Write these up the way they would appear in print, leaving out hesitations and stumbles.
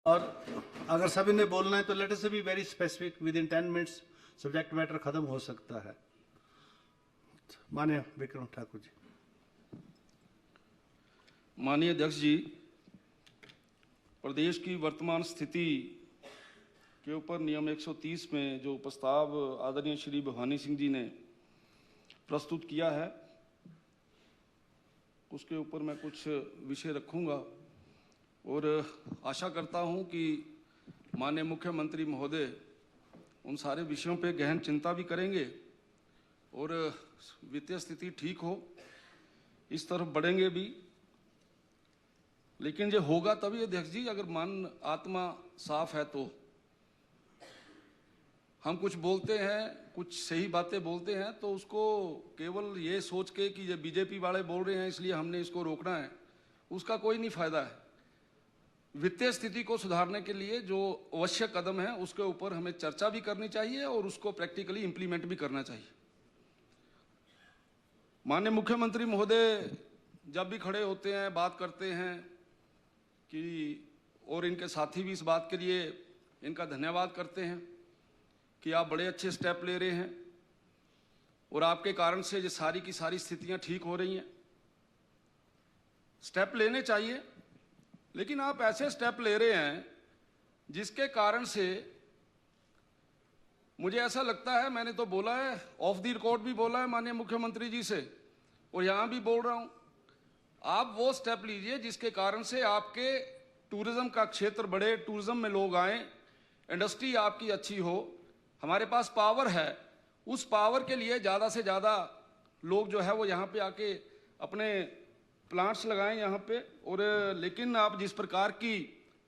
और अगर सभी ने बोलना है तो let us be very specific, with in 10 minutes subject matter खत्म हो सकता है। माननीय विक्रम ठाकुर जी। माननीय अध्यक्ष जी, प्रदेश की वर्तमान स्थिति के ऊपर नियम 130 में जो प्रस्ताव आदरणीय श्री भवानी सिंह जी ने प्रस्तुत किया है, उसके ऊपर मैं कुछ विषय रखूंगा और आशा करता हूं कि माननीय मुख्यमंत्री महोदय उन सारे विषयों पे गहन चिंता भी करेंगे और वित्तीय स्थिति ठीक हो इस तरफ बढ़ेंगे भी। लेकिन ये होगा तभी अध्यक्ष जी अगर मन आत्मा साफ है। तो हम कुछ बोलते हैं, कुछ सही बातें बोलते हैं, तो उसको केवल ये सोच के कि ये बीजेपी वाले बोल रहे हैं इसलिए हमने इसको रोकना है, उसका कोई नहीं फायदा है। वित्तीय स्थिति को सुधारने के लिए जो आवश्यक कदम है उसके ऊपर हमें चर्चा भी करनी चाहिए और उसको प्रैक्टिकली इंप्लीमेंट भी करना चाहिए। माननीय मुख्यमंत्री महोदय जब भी खड़े होते हैं, बात करते हैं कि, और इनके साथी भी इस बात के लिए इनका धन्यवाद करते हैं कि आप बड़े अच्छे स्टेप ले रहे हैं और आपके कारण से ये सारी की सारी स्थितियां ठीक हो रही हैं। स्टेप लेने चाहिए, लेकिन आप ऐसे स्टेप ले रहे हैं जिसके कारण से मुझे ऐसा लगता है, मैंने तो बोला है, ऑफ द रिकॉर्ड भी बोला है माननीय मुख्यमंत्री जी से और यहां भी बोल रहा हूं, आप वो स्टेप लीजिए जिसके कारण से आपके टूरिज्म का क्षेत्र बढ़े, टूरिज्म में लोग आए, इंडस्ट्री आपकी अच्छी हो। हमारे पास पावर है, उस पावर के लिए ज़्यादा से ज़्यादा लोग जो है वो यहाँ पे आके अपने प्लांट्स लगाएं यहाँ पे। और लेकिन आप जिस प्रकार की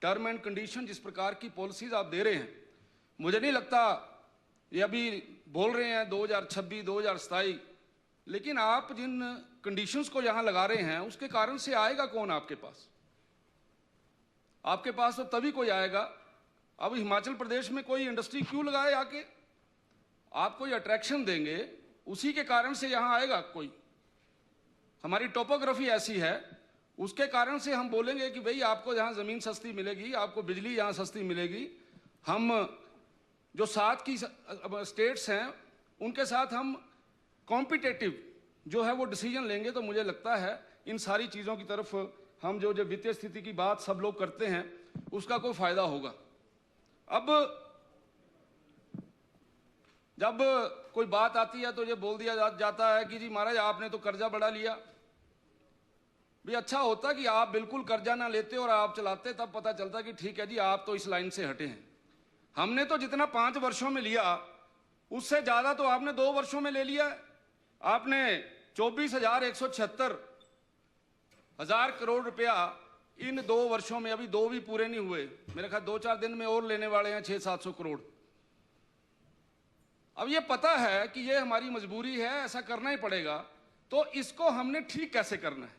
टर्म एंड कंडीशन, जिस प्रकार की पॉलिसीज आप दे रहे हैं, मुझे नहीं लगता, ये अभी बोल रहे हैं 2026 2027, लेकिन आप जिन कंडीशंस को यहाँ लगा रहे हैं उसके कारण से आएगा कौन आपके पास? आपके पास तो तभी कोई आएगा। अब हिमाचल प्रदेश में कोई इंडस्ट्री क्यों लगाए आके? आप कोई अट्रैक्शन देंगे, उसी के कारण से यहाँ आएगा कोई। हमारी टोपोग्राफी ऐसी है, उसके कारण से हम बोलेंगे कि भाई आपको यहाँ ज़मीन सस्ती मिलेगी, आपको बिजली यहाँ सस्ती मिलेगी। हम जो साथ की स्टेट्स हैं उनके साथ हम कॉम्पिटेटिव जो है वो डिसीजन लेंगे, तो मुझे लगता है इन सारी चीज़ों की तरफ हम जो वित्तीय स्थिति की बात सब लोग करते हैं उसका कोई फायदा होगा। अब जब कोई बात आती है तो ये बोल दिया जाता है कि जी महाराज आपने तो कर्जा बढ़ा लिया। भी अच्छा होता कि आप बिल्कुल कर्जा ना लेते और आप चलाते, तब पता चलता कि ठीक है जी आप तो इस लाइन से हटे हैं। हमने तो जितना 5 वर्षों में लिया उससे ज्यादा तो आपने 2 वर्षों में ले लिया है। आपने 24,176 करोड़ रुपया इन 2 वर्षों में, अभी 2 भी पूरे नहीं हुए, मेरे ख्याल 2-4 दिन में और लेने वाले हैं 600-700 करोड़। अब ये पता है कि ये हमारी मजबूरी है, ऐसा करना ही पड़ेगा, तो इसको हमने ठीक कैसे करना है?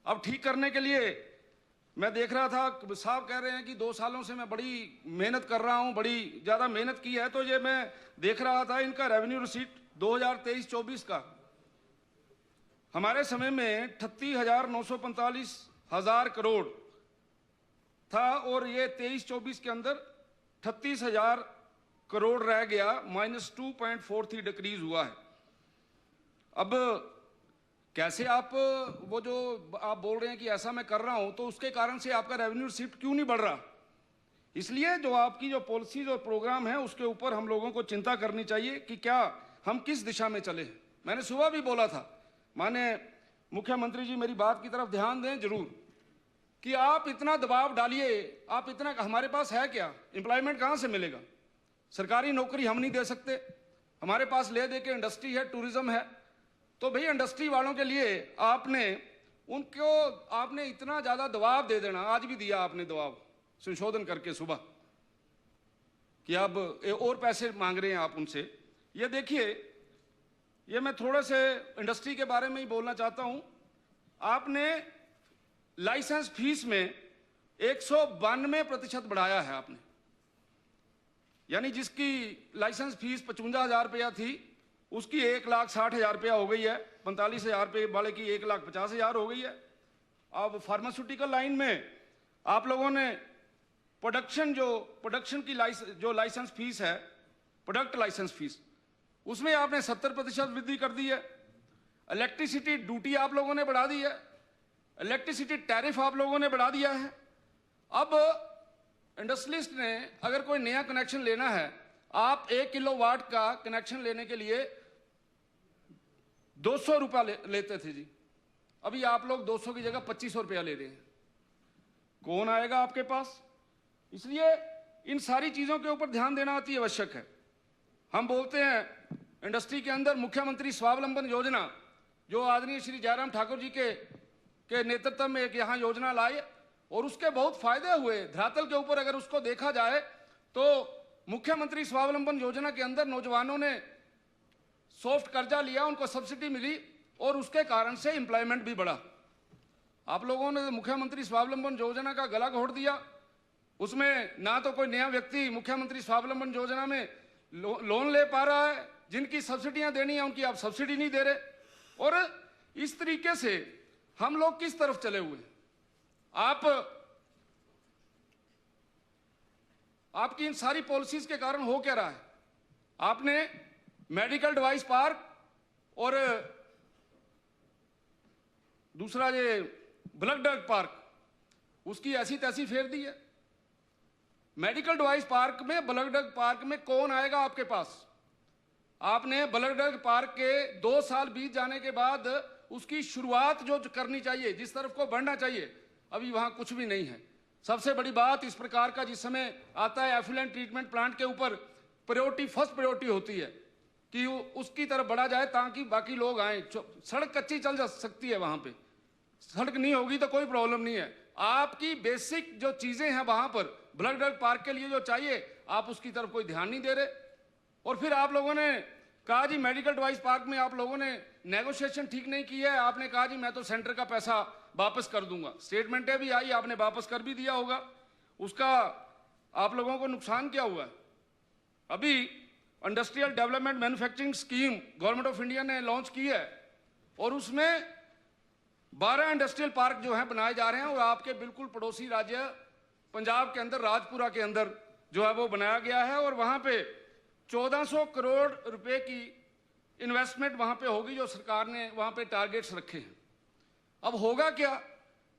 अब ठीक करने के लिए मैं देख रहा था, साहब कह रहे हैं कि 2 सालों से मैं बड़ी मेहनत कर रहा हूं, बड़ी ज्यादा मेहनत की है, तो ये मैं देख रहा था इनका रेवेन्यू रिसीट 2023-24 का हमारे समय में 38,945 करोड़ था और ये 23-24 के अंदर 38,000 करोड़ रह गया, -2.43 डिक्रीज हुआ है। अब कैसे आप वो जो आप बोल रहे हैं कि ऐसा मैं कर रहा हूं, तो उसके कारण से आपका रेवेन्यू रिसीप्ट क्यों नहीं बढ़ रहा? इसलिए जो आपकी जो पॉलिसीज और प्रोग्राम है उसके ऊपर हम लोगों को चिंता करनी चाहिए कि क्या हम किस दिशा में चले। मैंने सुबह भी बोला था, माननीय मुख्यमंत्री जी मेरी बात की तरफ ध्यान दें जरूर, कि आप इतना दबाव डालिए, आप इतना, हमारे पास है क्या? एम्प्लॉयमेंट कहां से मिलेगा? सरकारी नौकरी हम नहीं दे सकते, हमारे पास ले दे के इंडस्ट्री है, टूरिज्म है, तो भाई इंडस्ट्री वालों के लिए आपने इतना ज्यादा दबाव दे देना। आज भी दिया आपने दबाव, संशोधन करके सुबह, कि अब और पैसे मांग रहे हैं आप उनसे। ये देखिए, ये मैं थोड़े से इंडस्ट्री के बारे में ही बोलना चाहता हूं। आपने लाइसेंस फीस में 192% बढ़ाया है आपने, यानी जिसकी लाइसेंस फीस 55,000 रुपया थी उसकी 1,60,000 रुपया हो गई है, 45,000 रुपये वाले की 1,50,000 हो गई है। अब फार्मास्यूटिकल लाइन में आप लोगों ने प्रोडक्शन की जो लाइसेंस फीस है, प्रोडक्ट लाइसेंस फीस, उसमें आपने 70% वृद्धि कर दी है। इलेक्ट्रिसिटी ड्यूटी आप लोगों ने बढ़ा दी है। इलेक्ट्रिसिटी टैरिफ आप लोगों ने बढ़ा दिया है। अब इंडस्ट्रियलिस्ट ने अगर कोई नया कनेक्शन लेना है, आप 1 किलोवाट का कनेक्शन लेने के लिए 200 रुपया लेते थे जी, अभी आप लोग 200 की जगह 2500 रुपया ले रहे हैं। कौन आएगा आपके पास? इसलिए इन सारी चीजों के ऊपर ध्यान देना अति आवश्यक है। हम बोलते हैं इंडस्ट्री के अंदर मुख्यमंत्री स्वावलंबन योजना, जो आदरणीय श्री जयराम ठाकुर जी के नेतृत्व में एक यहाँ योजना लाई और उसके बहुत फायदे हुए। धरातल के ऊपर अगर उसको देखा जाए तो मुख्यमंत्री स्वावलंबन योजना के अंदर नौजवानों ने सॉफ्ट कर्जा लिया, उनको सब्सिडी मिली और उसके कारण से एम्प्लॉयमेंट भी बढ़ा। आप लोगों ने मुख्यमंत्री स्वावलंबन योजना का गला घोट दिया। उसमें ना तो कोई नया व्यक्ति मुख्यमंत्री स्वावलंबन योजना में लोन ले पा रहा है, जिनकी सब्सिडियां देनी है उनकी आप सब्सिडी नहीं दे रहे। और इस तरीके से हम लोग किस तरफ चले हुए हैं? आपकी इन सारी पॉलिसीज के कारण हो क्या रहा है? आपने मेडिकल डिवाइस पार्क और दूसरा ये ब्लड ड्रग पार्क, उसकी ऐसी तैसी फेर दी है। मेडिकल डिवाइस पार्क में, ब्लड ड्रग पार्क में कौन आएगा आपके पास? आपने ब्लड ड्रग पार्क के 2 साल बीत जाने के बाद उसकी शुरुआत जो करनी चाहिए, जिस तरफ को बढ़ना चाहिए, अभी वहां कुछ भी नहीं है। सबसे बड़ी बात इस प्रकार का जिस समय आता है एफ्लुएंट ट्रीटमेंट प्लांट के ऊपर प्रायोरिटी, फर्स्ट प्रायोरिटी होती है कि उसकी तरफ बढ़ा जाए ताकि बाकी लोग आए। सड़क कच्ची चल जा सकती है, वहां पे सड़क नहीं होगी तो कोई प्रॉब्लम नहीं है। आपकी बेसिक जो चीजें हैं वहां पर ब्लड ड्रग पार्क के लिए जो चाहिए, आप उसकी तरफ कोई ध्यान नहीं दे रहे। और फिर आप लोगों ने कहा जी मेडिकल डिवाइस पार्क में आप लोगों ने नेगोशिएशन ठीक नहीं की है। आपने कहा जी मैं तो सेंटर का पैसा वापस कर दूंगा। स्टेटमेंटें भी आई, आपने वापस कर भी दिया होगा। उसका आप लोगों को नुकसान क्या हुआ है? अभी industrial development manufacturing scheme government of India ने लॉन्च की है और उसमें 12 इंडस्ट्रियल पार्क जो हैं बनाए जा रहे हैं और आपके बिल्कुल पड़ोसी राज्य पंजाब के अंदर राजपुरा के अंदर जो है वो बनाया गया है और वहां पे 1400 करोड़ रुपए की इन्वेस्टमेंट वहां पे होगी, जो सरकार ने वहां पे टारगेट्स रखे हैं। अब होगा क्या?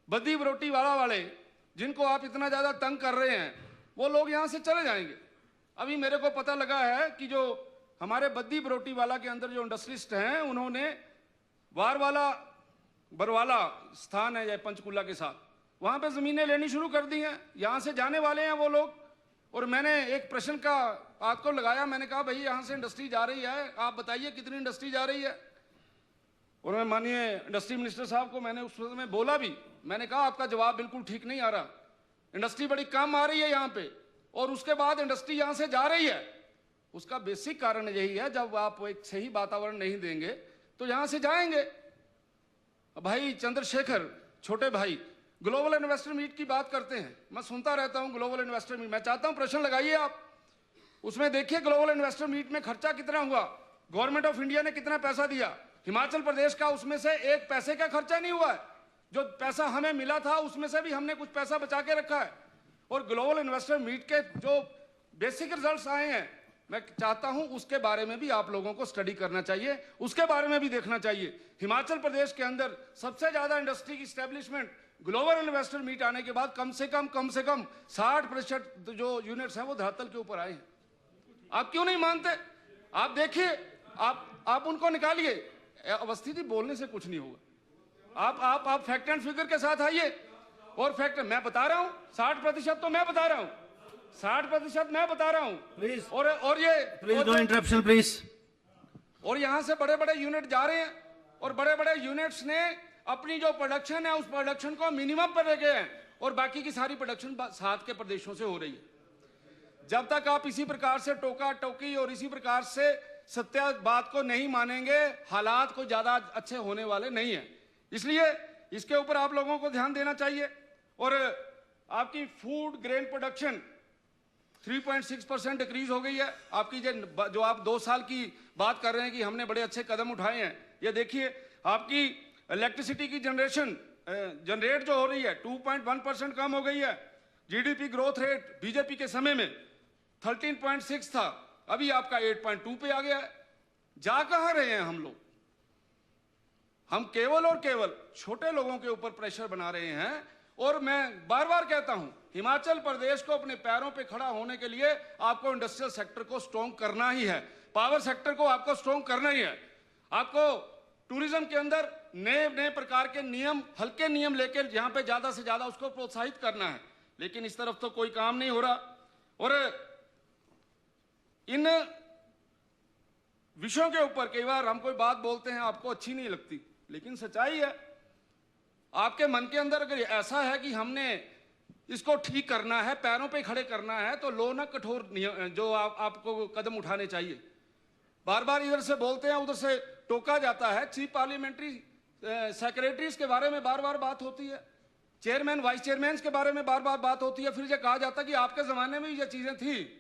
बद्दी बरोटी वाले जिनको आप इतना ज्यादा तंग कर रहे हैं, वो लोग यहां से चले जाएंगे। अभी मेरे को पता लगा है कि जो हमारे बद्दी बरोटी वाला के अंदर जो इंडस्ट्रिस्ट हैं, उन्होंने बरवाला स्थान है या पंचकूला के साथ, वहां पे जमीनें लेनी शुरू कर दी हैं। यहां से जाने वाले हैं वो लोग। और मैंने एक प्रश्न का आपको लगाया, मैंने कहा भाई यहां से इंडस्ट्री जा रही है, आप बताइए कितनी इंडस्ट्री जा रही है। और मैं माननीय इंडस्ट्री मिनिस्टर साहब को मैंने उस समय बोला भी, मैंने कहा आपका जवाब बिल्कुल ठीक नहीं आ रहा, इंडस्ट्री बड़ी कम आ रही है यहाँ पे और उसके बाद इंडस्ट्री यहां से जा रही है। उसका बेसिक कारण यही है, जब आप एक सही वातावरण नहीं देंगे तो यहां से जाएंगे। भाई चंद्रशेखर, छोटे भाई, ग्लोबल इन्वेस्टर मीट की बात करते हैं, मैं सुनता रहता हूं ग्लोबल इन्वेस्टर मीट। मैं चाहता हूं प्रश्न लगाइए आप, उसमें देखिए ग्लोबल इन्वेस्टर मीट में खर्चा कितना हुआ, गवर्नमेंट ऑफ इंडिया ने कितना पैसा दिया। हिमाचल प्रदेश का उसमें से 1 पैसे का खर्चा नहीं हुआ है। जो पैसा हमें मिला था उसमें से भी हमने कुछ पैसा बचा के रखा है। और ग्लोबल इन्वेस्टर मीट के जो बेसिक रिजल्ट्स आए हैं, मैं चाहता हूं उसके बारे में भी आप लोगों को स्टडी करना चाहिए, उसके बारे में भी देखना चाहिए। हिमाचल प्रदेश के अंदर सबसे ज्यादा इंडस्ट्री की स्टैब्लिशमेंट ग्लोबल इन्वेस्टर मीट आने के बाद कम से कम 60% जो यूनिट्स हैं वो धरातल के ऊपर आए हैं। आप क्यों नहीं मानते? आप देखिए, आप उनको निकालिए। अवस्थी जी, बोलने से कुछ नहीं होगा। आप फैक्ट एंड फिगर के साथ आइए। और फैक्ट मैं बता रहा हूं, 60% तो मैं बता रहा हूं, 60% मैं बता रहा हूं प्लीज। और ये प्लीज नो इंटरप्शन प्लीज। और यहां से बड़े बड़े यूनिट जा रहे हैं और बड़े बड़े यूनिट्स ने अपनी जो प्रोडक्शन है उस प्रोडक्शन को मिनिमम पर रखे हैं और बाकी की सारी प्रोडक्शन साथ के प्रदेशों से हो रही है। जब तक आप इसी प्रकार से टोका टोकी और इसी प्रकार से सत्य बात को नहीं मानेंगे, हालात को ज्यादा अच्छे होने वाले नहीं है। इसलिए इसके ऊपर आप लोगों को ध्यान देना चाहिए। और आपकी फूड ग्रेन प्रोडक्शन 3.6% डिक्रीज हो गई है। आपकी जो आप 2 साल की बात कर रहे हैं कि हमने बड़े अच्छे कदम उठाए हैं, ये देखिए आपकी इलेक्ट्रिसिटी की जनरेट जो हो रही है 2.1% कम हो गई है। जीडीपी ग्रोथ रेट बीजेपी के समय में 13.6 था, अभी आपका 8.2 पे आ गया है। जा कहां रहे हैं हम लोग? हम केवल और केवल छोटे लोगों के ऊपर प्रेशर बना रहे हैं। और मैं बार बार कहता हूं, हिमाचल प्रदेश को अपने पैरों पे खड़ा होने के लिए आपको इंडस्ट्रियल सेक्टर को स्ट्रॉन्ग करना ही है, पावर सेक्टर को आपको स्ट्रॉन्ग करना ही है। आपको टूरिज्म के अंदर नए नए प्रकार के नियम, हल्के नियम लेकर यहां पे ज्यादा से ज्यादा उसको प्रोत्साहित करना है, लेकिन इस तरफ तो कोई काम नहीं हो रहा। और इन विषयों के ऊपर कई बार हम कोई बात बोलते हैं, आपको अच्छी नहीं लगती, लेकिन सच्चाई है। आपके मन के अंदर अगर ऐसा है कि हमने इसको ठीक करना है, पैरों पे खड़े करना है, तो लो ना कठोर जो आपको कदम उठाने चाहिए। बार बार इधर से बोलते हैं, उधर से टोका जाता है। चीफ पार्लियामेंट्री सेक्रेटरीज के बारे में बार बार बात होती है, चेयरमैन वाइस चेयरमैन के बारे में बार बार बात होती है। फिर ये कहा जाता है कि आपके जमाने में ये चीजें थी,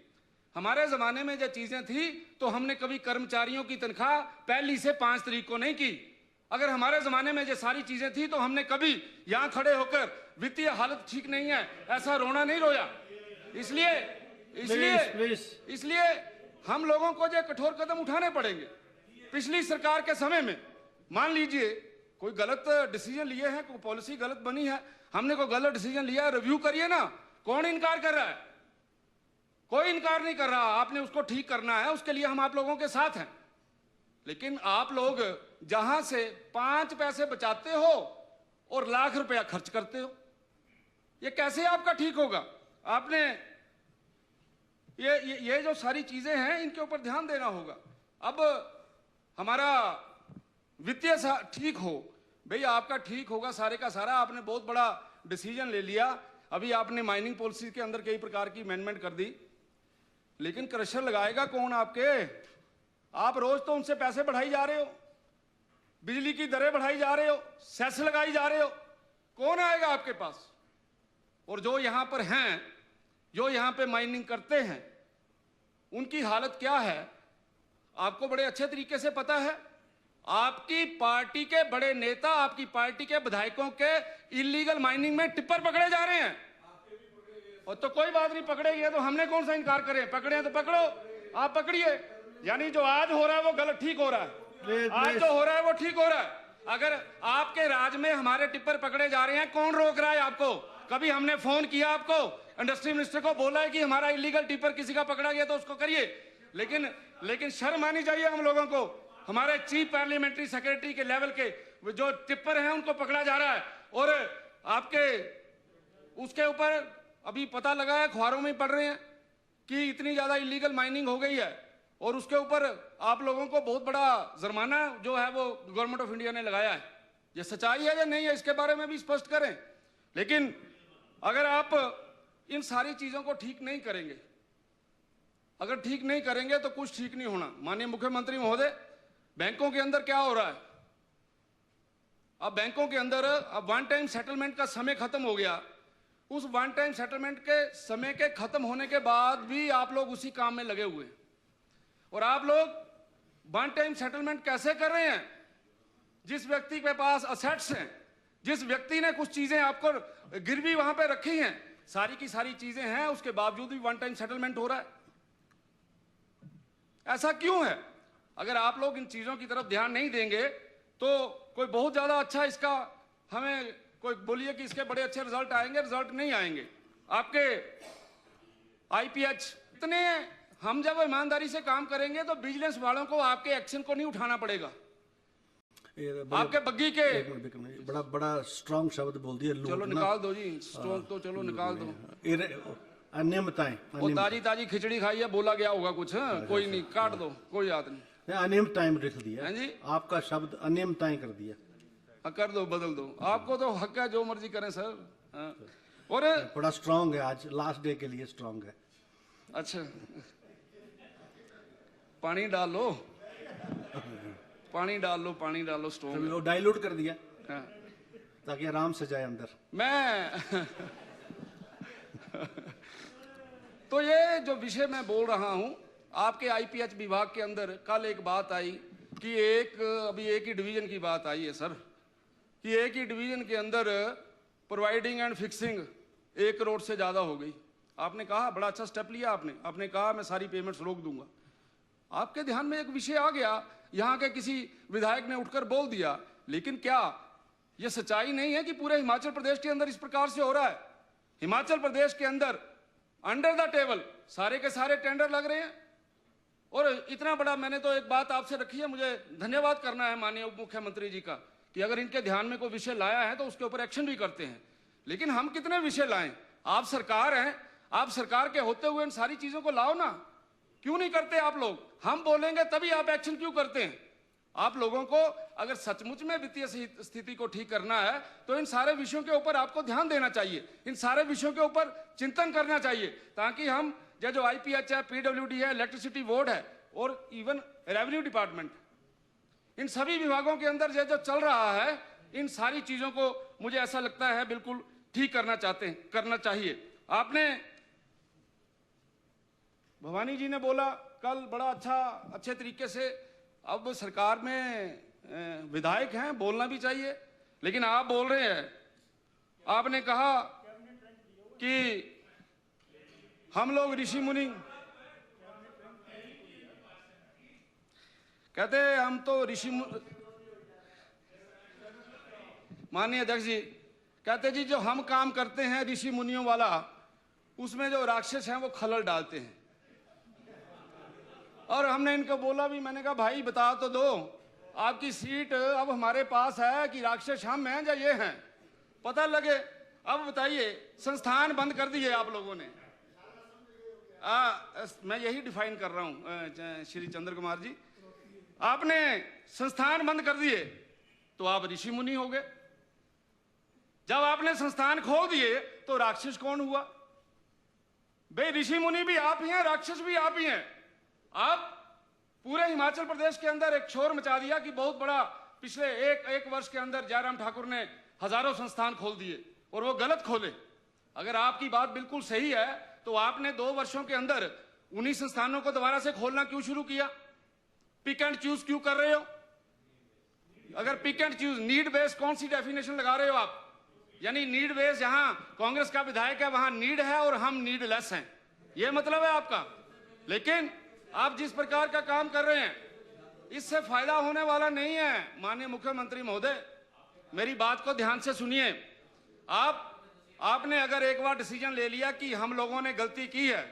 हमारे जमाने में ये चीजें थी, तो हमने कभी कर्मचारियों की तनख्वाह पहली से 5 तारीख को नहीं की। अगर हमारे जमाने में ये सारी चीजें थी, तो हमने कभी यहां खड़े होकर वित्तीय हालत ठीक नहीं है ऐसा रोना नहीं रोया। इसलिए हम लोगों को जो कठोर कदम उठाने पड़ेंगे। पिछली सरकार के समय में मान लीजिए कोई गलत डिसीजन लिए हैं, कोई पॉलिसी गलत बनी है, हमने कोई गलत डिसीजन लिया है, रिव्यू करिए ना। कौन इनकार कर रहा है? कोई इनकार नहीं कर रहा। आपने उसको ठीक करना है, उसके लिए हम आप लोगों के साथ हैं। लेकिन आप लोग जहां से 5 पैसे बचाते हो और लाख रुपया खर्च करते हो, ये कैसे आपका ठीक होगा? आपने ये जो सारी चीजें हैं, इनके ऊपर ध्यान देना होगा। अब हमारा वित्तीय ठीक हो, भाई आपका ठीक होगा सारे का सारा। आपने बहुत बड़ा डिसीजन ले लिया, अभी आपने माइनिंग पॉलिसी के अंदर कई प्रकार की अमेंडमेंट कर दी, लेकिन क्रशर लगाएगा कौन आपके? आप रोज तो उनसे पैसे बढ़ाई जा रहे हो, बिजली की दरें बढ़ाई जा रहे हो, सेस लगाई जा रहे हो, कौन आएगा आपके पास? और जो यहां पर हैं, जो यहां पे माइनिंग करते हैं, उनकी हालत क्या है आपको बड़े अच्छे तरीके से पता है। आपकी पार्टी के बड़े नेता, आपकी पार्टी के विधायकों के इलीगल माइनिंग में टिप्पर पकड़े जा रहे हैं। और तो कोई बात नहीं, पकड़े गए तो हमने कौन सा इनकार करें? पकड़े हैं तो पकड़ो, आप पकड़िए। यानी जो आज हो रहा है वो गलत ठीक हो रहा है, आज जो हो रहा है वो ठीक हो रहा है। अगर आपके राज में हमारे टिप्पर पकड़े जा रहे हैं, कौन रोक रहा है आपको? कभी हमने फोन किया आपको, इंडस्ट्री मिनिस्टर को बोला है कि हमारा इलीगल टिप्पर किसी का पकड़ा गया तो उसको करिए, लेकिन शर्म आनी चाहिए हम लोगों को। हमारे चीफ पार्लियामेंट्री सेक्रेटरी के लेवल के जो टिप्पर हैं उनको पकड़ा जा रहा है, और आपके उसके ऊपर अभी पता लगा है, अखबारों में पढ़ रहे हैं कि इतनी ज्यादा इलीगल माइनिंग हो गई है, और उसके ऊपर आप लोगों को बहुत बड़ा जुर्माना जो है वो गवर्नमेंट ऑफ इंडिया ने लगाया है। ये सच्चाई है या नहीं है, इसके बारे में भी स्पष्ट करें। लेकिन अगर आप इन सारी चीजों को ठीक नहीं करेंगे, अगर ठीक नहीं करेंगे तो कुछ ठीक नहीं होना। माननीय मुख्यमंत्री महोदय, बैंकों के अंदर क्या हो रहा है? अब बैंकों के अंदर अब वन टाइम सेटलमेंट का समय खत्म हो गया। उस वन टाइम सेटलमेंट के समय के खत्म होने के बाद भी आप लोग उसी काम में लगे हुए हैं। और आप लोग वन टाइम सेटलमेंट कैसे कर रहे हैं? जिस व्यक्ति के पास असेट्स हैं, जिस व्यक्ति ने कुछ चीजें आपको गिरवी वहां पे रखी हैं, सारी की सारी चीजें हैं, उसके बावजूद भी वन टाइम सेटलमेंट हो रहा है। ऐसा क्यों है? अगर आप लोग इन चीजों की तरफ ध्यान नहीं देंगे तो कोई बहुत ज्यादा अच्छा इसका हमें कोई बोलिए कि इसके बड़े अच्छे रिजल्ट आएंगे, रिजल्ट नहीं आएंगे। आपके आईपीएच इतने, हम जब ईमानदारी से काम करेंगे तो बिजनेस वालों को आपके एक्शन को नहीं उठाना पड़ेगा। आपके बग्गी के बड़ा बड़ा स्ट्रॉन्ग शब्द बोल दिया, चलो निकाल दो जी, स्ट्रॉन्ग तो चलो निकाल दो। अनियमितताएं, वो ताजी ताजी खिचड़ी खाई है, बोला गया होगा कुछ, कोई नहीं, काट दो, कोई बात नहीं। अनियमितताएं लिख दिया है जी, आपका शब्द अनियमितताएं कर दिया। कर दो, बदल दो, आपको तो हक है, जो मर्जी करें सर। और बड़ा स्ट्रॉन्ग है, आज लास्ट डे के लिए स्ट्रॉन्ग है। अच्छा, पानी डाल लो, पानी डाल लो, पानी डाल लो, स्ट्रॉन्ग। वो डाइल्यूट कर दिया ताकि आराम से जाए अंदर। मैं तो ये जो विषय मैं बोल रहा हूं, आपके आईपीएच विभाग के अंदर कल एक बात आई कि अभी एक ही डिवीजन की बात आई है सर, कि एक ही डिवीजन के अंदर प्रोवाइडिंग एंड फिक्सिंग 1 करोड़ से ज़्यादा हो गई। आपने कहा बड़ा अच्छा स्टेप लिया आपने कहा मैं सारी पेमेंट्स रोक दूंगा। आपके ध्यान में एक विषय आ गया, यहाँ के किसी विधायक ने उठकर बोल दिया, लेकिन क्या यह सच्चाई नहीं है कि पूरे हिमाचल प्रदेश के अंदर इस प्रकार से हो रहा है? हिमाचल प्रदेश के अंदर अंडर द टेबल सारे के सारे टेंडर लग रहे हैं। और इतना बड़ा, मैंने तो एक बात आपसे रखी है, मुझे धन्यवाद करना है माननीय उप मुख्यमंत्री जी का कि अगर इनके ध्यान में कोई विषय लाया है तो उसके ऊपर एक्शन भी करते हैं। लेकिन हम कितने विषय लाएं? आप सरकार हैं, आप सरकार के होते हुए इन सारी चीजों को लाओ ना। क्यों नहीं करते आप लोग? हम बोलेंगे तभी आप एक्शन क्यों करते हैं? आप लोगों को अगर सचमुच में वित्तीय स्थिति को ठीक करना है तो इन सारे विषयों के ऊपर आपको ध्यान देना चाहिए, इन सारे विषयों के ऊपर चिंतन करना चाहिए, ताकि हम जो IPH है, PWD है, इलेक्ट्रिसिटी बोर्ड है और इवन रेवेन्यू डिपार्टमेंट, इन सभी विभागों के अंदर जो चल रहा है, इन सारी चीजों को मुझे ऐसा लगता है बिल्कुल ठीक करना चाहिए। आपने, भवानी जी ने बोला कल बड़ा अच्छे तरीके से, अब सरकार में विधायक हैं, बोलना भी चाहिए, लेकिन आप बोल रहे हैं, आपने कहा कि हम लोग ऋषि मुनि, कहते हम तो ऋषि, माननीय अध्यक्ष जी कहते जी जो हम काम करते हैं ऋषि मुनियों वाला, उसमें जो राक्षस हैं वो खलल डालते हैं। और हमने इनको बोला भी, मैंने कहा भाई बता तो दो, आपकी सीट अब हमारे पास है कि राक्षस हम हैं या ये हैं, पता लगे। अब बताइए, संस्थान बंद कर दिए आप लोगों ने। मैं यही डिफाइन कर रहा हूं श्री चंद्र कुमार जी, आपने संस्थान बंद कर दिए तो आप ऋषि मुनि हो गए। जब आपने संस्थान खोल दिए तो राक्षस कौन हुआ? बे ऋषि मुनि भी आप ही हैं, राक्षस भी आप ही हैं। आप पूरे हिमाचल प्रदेश के अंदर एक शोर मचा दिया कि बहुत बड़ा, पिछले एक वर्ष के अंदर जयराम ठाकुर ने हजारों संस्थान खोल दिए और वो गलत खोले। अगर आपकी बात बिल्कुल सही है तो आपने 2 वर्षों के अंदर उन्हीं संस्थानों को दोबारा से खोलना क्यों शुरू किया? पिक एंड चूज क्यों कर रहे हो? अगर pick and choose, need based कौन सी डेफिनेशन लगा रहे हो आप? यानी नीड बेस्ड, जहां कांग्रेस का विधायक है वहां नीड है और हम नीडलेस हैं, ये मतलब है आपका। लेकिन आप जिस प्रकार का काम कर रहे हैं, इससे फायदा होने वाला नहीं है। माननीय मुख्यमंत्री महोदय, मेरी बात को ध्यान से सुनिए। आपने अगर एक बार डिसीजन ले लिया कि हम लोगों ने गलती की है,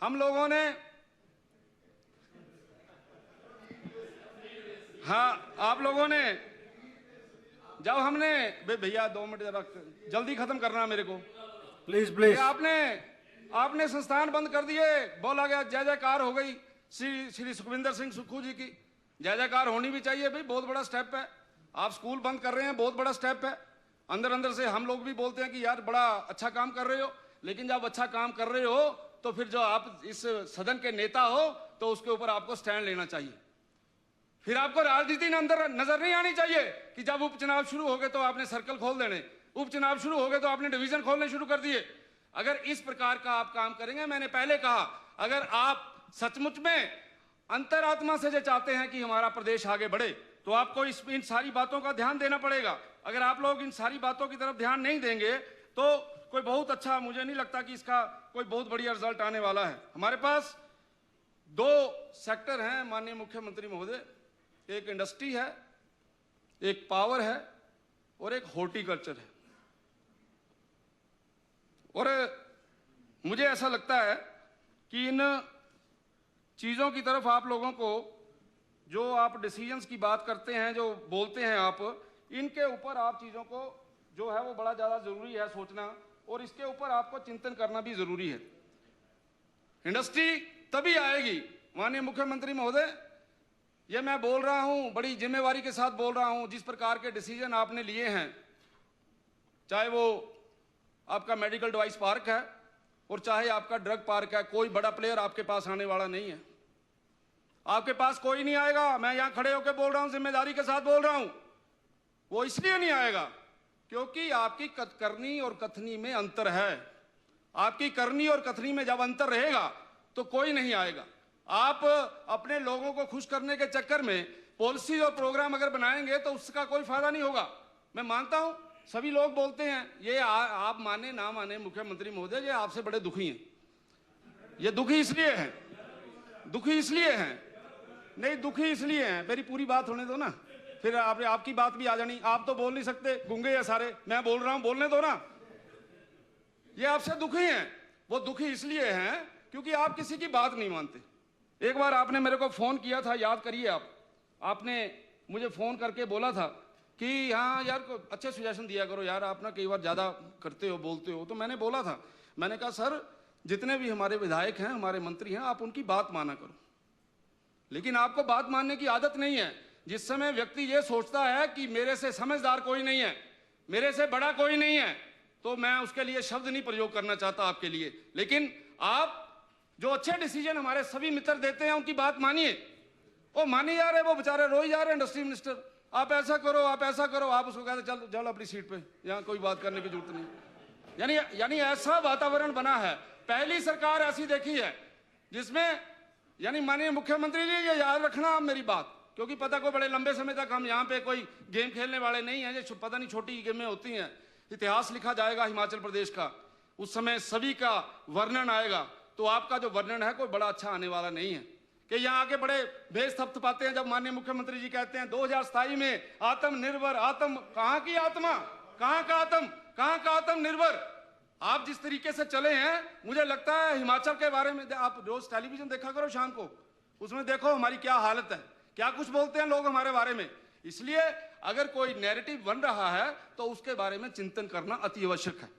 हम लोगों ने, हाँ आप लोगों ने, जब हमने, भैया 2 मिनट जरा जल्दी खत्म करना मेरे को प्लीज। आपने संस्थान बंद कर दिए, बोला गया जय जयकार हो गई श्री सुखविंदर सिंह सुक्खू जी की। जय जयकार होनी भी चाहिए भाई, बहुत बड़ा स्टेप है। आप स्कूल बंद कर रहे हैं, बहुत बड़ा स्टेप है। अंदर से हम लोग भी बोलते हैं कि यार बड़ा अच्छा काम कर रहे हो, लेकिन जब अच्छा काम कर रहे हो तो फिर जो आप इस सदन के नेता हो तो उसके ऊपर आपको स्टैंड लेना चाहिए। फिर आपको राजनीति अंदर नजर नहीं आनी चाहिए कि जब उपचुनाव शुरू हो गए तो आपने सर्कल खोल देने, उपचुनाव शुरू हो गए तो आपने डिवीजन खोलने शुरू कर दिए। अगर इस प्रकार का आप काम करेंगे, मैंने पहले कहा, अगर आप सचमुच में अंतरात्मा से जो चाहते हैं कि हमारा प्रदेश आगे बढ़े तो आपको इन सारी बातों का ध्यान देना पड़ेगा। अगर आप लोग इन सारी बातों की तरफ ध्यान नहीं देंगे तो कोई बहुत अच्छा, मुझे नहीं लगता कि इसका कोई बहुत बढ़िया रिजल्ट आने वाला है। हमारे पास 2 सेक्टर हैं माननीय मुख्यमंत्री महोदय, एक इंडस्ट्री है, एक पावर है और एक हॉर्टिकल्चर है। और मुझे ऐसा लगता है कि इन चीजों की तरफ आप लोगों को, जो आप डिसीजंस की बात करते हैं, जो बोलते हैं आप, इनके ऊपर आप चीजों को जो है वो बड़ा ज्यादा जरूरी है सोचना, और इसके ऊपर आपको चिंतन करना भी जरूरी है। इंडस्ट्री तभी आएगी माननीय मुख्यमंत्री महोदय, ये मैं बोल रहा हूं, बड़ी जिम्मेवारी के साथ बोल रहा हूं, जिस प्रकार के डिसीजन आपने लिए हैं, चाहे वो आपका मेडिकल डिवाइस पार्क है और चाहे आपका ड्रग पार्क है, कोई बड़ा प्लेयर आपके पास आने वाला नहीं है। आपके पास कोई नहीं आएगा, मैं यहां खड़े होकर बोल रहा हूं, जिम्मेदारी के साथ बोल रहा हूं। वो इसलिए नहीं आएगा क्योंकि आपकी करनी और कथनी में अंतर है। आपकी करनी और कथनी में जब अंतर रहेगा तो कोई नहीं आएगा। आप अपने लोगों को खुश करने के चक्कर में पॉलिसी और प्रोग्राम अगर बनाएंगे तो उसका कोई फायदा नहीं होगा। मैं मानता हूं सभी लोग बोलते हैं ये आप माने ना माने मुख्यमंत्री महोदय, ये आपसे बड़े दुखी हैं। ये दुखी इसलिए हैं, दुखी इसलिए हैं, नहीं दुखी इसलिए हैं, मेरी पूरी बात होने दो ना, फिर आपकी बात भी आ जानी। आप तो बोल नहीं सकते, गूंगे हैं सारे, मैं बोल रहा हूं, बोलने दो ना। ये आपसे दुखी हैं, वो दुखी इसलिए हैं क्योंकि आप किसी की बात नहीं मानते। एक बार आपने मेरे को फोन किया था, याद करिए आपने मुझे फोन करके बोला था कि हाँ यार अच्छे सजेशन दिया करो यार, आप ना कई बार ज्यादा करते हो, बोलते हो। तो मैंने बोला था, मैंने कहा सर जितने भी हमारे विधायक हैं, हमारे मंत्री हैं, आप उनकी बात माना करो, लेकिन आपको बात मानने की आदत नहीं है। जिस समय व्यक्ति ये सोचता है कि मेरे से समझदार कोई नहीं है, मेरे से बड़ा कोई नहीं है, तो मैं उसके लिए शब्द नहीं प्रयोग करना चाहता आपके लिए। लेकिन आप जो अच्छे डिसीजन हमारे सभी मित्र देते हैं उनकी बात मानिए। वो मानी जा रहे, वो बेचारे रोई जा रहे हैं, इंडस्ट्री मिनिस्टर आप ऐसा करो, आप ऐसा करो, आप उसको कहते चल चल अपनी सीट पे, यहाँ कोई बात करने की जरूरत नहीं। यानी ऐसा वातावरण बना है। पहली सरकार ऐसी देखी है जिसमें, यानी माननीय मुख्यमंत्री जी ये याद रखना आप मेरी बात, क्योंकि पता को बड़े लंबे समय तक हम यहाँ पे कोई गेम खेलने वाले नहीं हैं, जो पता नहीं छोटी गेमें होती हैं। इतिहास लिखा जाएगा हिमाचल प्रदेश का, उस समय सभी का वर्णन आएगा, तो आपका जो वर्णन है कोई बड़ा अच्छा आने वाला नहीं है। कि यहाँ आके बड़े भेष थपथपाते हैं जब माननीय मुख्यमंत्री जी कहते हैं 2027 में आत्मनिर्भर, कहाँ की आत्मा, कहाँ का आत्म, कहाँ का आत्मनिर्भर। आप जिस तरीके से चले हैं, मुझे लगता है हिमाचल के बारे में आप रोज टेलीविजन देखा करो शाम को, उसमें देखो हमारी क्या हालत है, क्या कुछ बोलते हैं लोग हमारे बारे में। इसलिए अगर कोई नैरेटिव बन रहा है तो उसके बारे में चिंतन करना अति आवश्यक है।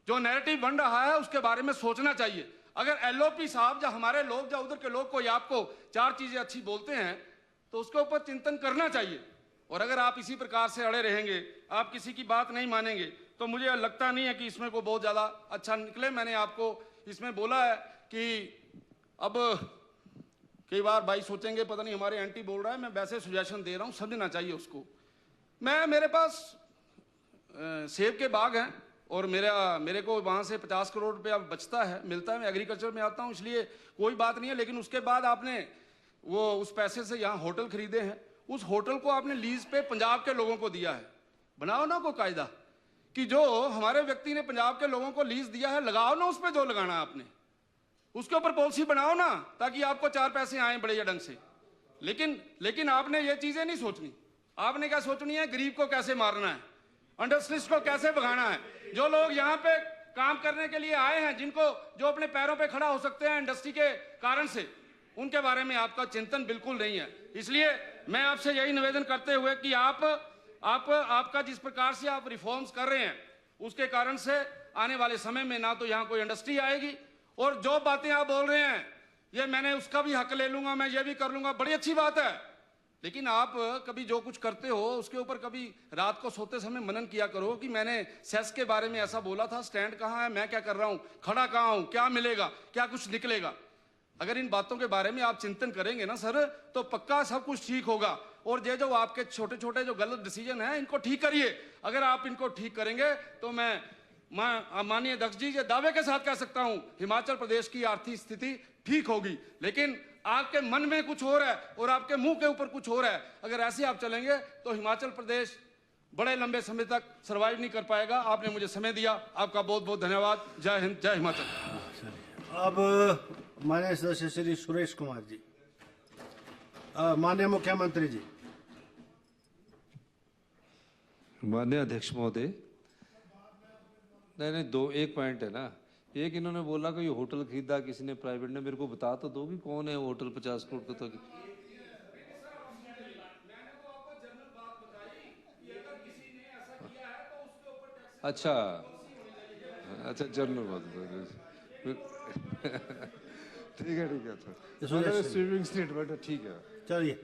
जो नैरेटिव बन रहा है उसके बारे में सोचना चाहिए। अगर एलओपी साहब या हमारे लोग या उधर के लोग कोई आपको चार चीजें अच्छी बोलते हैं तो उसके ऊपर चिंतन करना चाहिए। और अगर आप इसी प्रकार से अड़े रहेंगे, आप किसी की बात नहीं मानेंगे, तो मुझे लगता नहीं है कि इसमें को बहुत ज्यादा अच्छा निकले। मैंने आपको इसमें बोला है कि अब कई बार भाई सोचेंगे पता नहीं हमारे एंटी बोल रहा है, मैं वैसे सजेशन दे रहा हूं, समझना चाहिए उसको। मेरे पास सेब के बाग हैं और मेरे को वहां से 50 करोड़ रुपया बचता है, मिलता है। मैं एग्रीकल्चर में आता हूं, इसलिए कोई बात नहीं है। लेकिन उसके बाद आपने वो उस पैसे से यहाँ होटल खरीदे हैं, उस होटल को आपने लीज पे पंजाब के लोगों को दिया है। बनाओ ना को कायदा कि जो हमारे व्यक्ति ने पंजाब के लोगों को लीज दिया है, लगाओ ना उस पर जो लगाना है आपने, उसके ऊपर पॉलिसी बनाओ ना, ताकि आपको चार पैसे आए बड़े ढंग से। लेकिन आपने ये चीजें नहीं सोचनी। आपने क्या सोचनी है, गरीब को कैसे मारना है, इंडस्ट्रीज को कैसे भगाना है। जो लोग यहाँ पे काम करने के लिए आए हैं, जो अपने पैरों पे खड़ा हो सकते हैं इंडस्ट्री के कारण से, उनके बारे में आपका चिंतन बिल्कुल नहीं है। इसलिए मैं आपसे यही निवेदन करते हुए कि आपका जिस प्रकार से आप रिफॉर्म्स कर रहे हैं, उसके कारण से आने वाले समय में ना तो यहाँ कोई इंडस्ट्री आएगी, और जो बातें आप बोल रहे हैं ये मैंने उसका भी हक ले लूंगा, मैं ये भी कर लूंगा, बड़ी अच्छी बात है। लेकिन आप कभी जो कुछ करते हो उसके ऊपर कभी रात को सोते समय मनन किया करो कि मैंने सेस के बारे में ऐसा बोला था, स्टैंड कहाँ है, मैं क्या कर रहा हूं, खड़ा कहाँ हूं, क्या मिलेगा, क्या कुछ निकलेगा। अगर इन बातों के बारे में आप चिंतन करेंगे ना सर, तो पक्का सब कुछ ठीक होगा। और ये जो आपके छोटे छोटे जो गलत डिसीजन है, इनको ठीक करिए। अगर आप इनको ठीक करेंगे तो मैं माननीय अध्यक्ष जी ये दावे के साथ कह सकता हूं, हिमाचल प्रदेश की आर्थिक स्थिति ठीक होगी। लेकिन आपके मन में कुछ और है और आपके मुंह के ऊपर कुछ और है। अगर ऐसे आप चलेंगे तो हिमाचल प्रदेश बड़े लंबे समय तक सर्वाइव नहीं कर पाएगा। आपने मुझे समय दिया, आपका बहुत बहुत धन्यवाद। जय हिंद, जय हिमाचल। अब माननीय सदस्य श्री सुरेश कुमार जी। माननीय मुख्यमंत्री जी। माननीय अध्यक्ष महोदय, नहीं एक पॉइंट है ना। एक इन्होंने बोला कि ये होटल खरीदा किसी ने प्राइवेट ने, मेरे को बता तो दो कि कौन है होटल 50 करोड़ का। तो अच्छा जनरल बात ठीक है। अच्छा स्वीपिंग स्टेटमेंट ठीक है, चलिए।